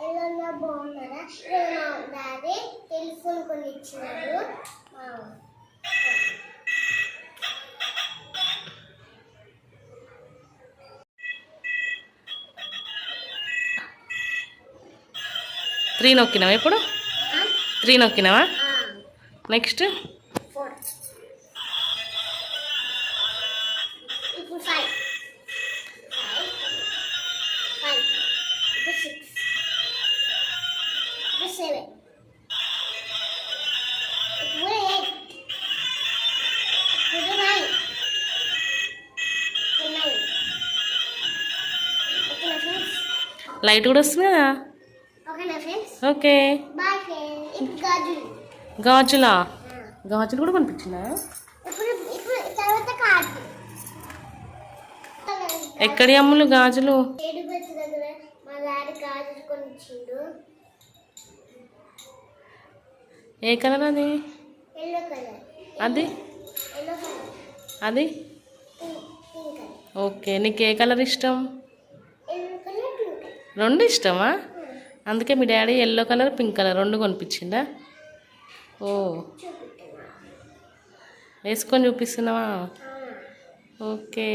ఎలా బాగున్నారా? Daddy telephone కొని ఇచ్చినాడు. 3 నొక్కినావా? ఇప్పుడు 3 నొక్కినావా? నెక్స్ట్ 4. ఇప్పుడు 5. 5. ఇప్పుడు 6. ఇప్పుడు 7. ఇప్పుడు 8. ఇప్పుడు 9. ఓకేనా ఫ్రెండ్స్? లైట్ కూడా వస్తుంది కదా. ఓకేనా ఫ్రెండ్స్? Okay bye friends. ఇప్పుడు గాజులు. గాజులా? గాజులు కూడా కనిపించినా? ఇప్పుడు తర్వాత కార్డు. ఎక్కడి అమ్ములు గాజులు? ఏడుబెత్త దగ్గర మా డాడీ గాజులు కొనిచ్చిండు. ఏ కలర్ అది? Yellow colour. అది ఎల్లో కలర్. అది పింక్ కలర్. ఓకే, నీకు ఏ కలర్ ఇష్టం? Yellow colour, pink colour. రెండు ఇష్టమా? అందుకే మీ daddy yellow colour pink colour రెండు కొనిపించిందా? ఓ, వేసుకొని చూపిస్తున్నావా? ఓకే,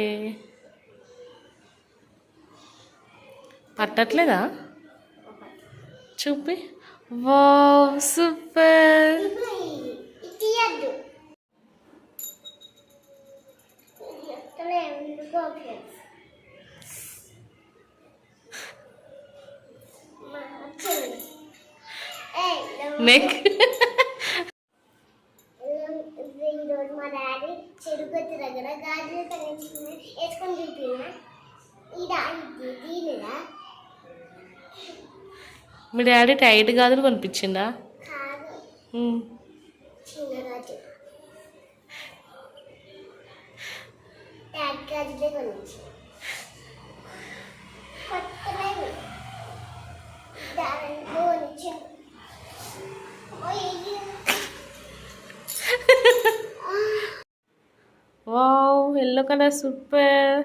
పట్టట్లేదా? చూపి. Wow, super. నెక్. ఈరోజు మా డాడీ చెరుగత్తి దగ్గర గాజులు కనిపించింది, వేసుకొని చూపినా. దీనిలా మీ డాడీ టైట్ గాజులు కొనిపించిందా? కాదు, చిన్న గాజులు. ట్యాగ్ గాజులే కొనిచ్చింది. కొత్తవి దారంలో కొనిచ్చింది. Wow, yellow colour super.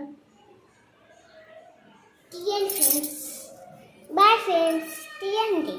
తీయండి ఫ్రెండ్స్. బాయ్ ఫ్రెండ్స్, తీయండి.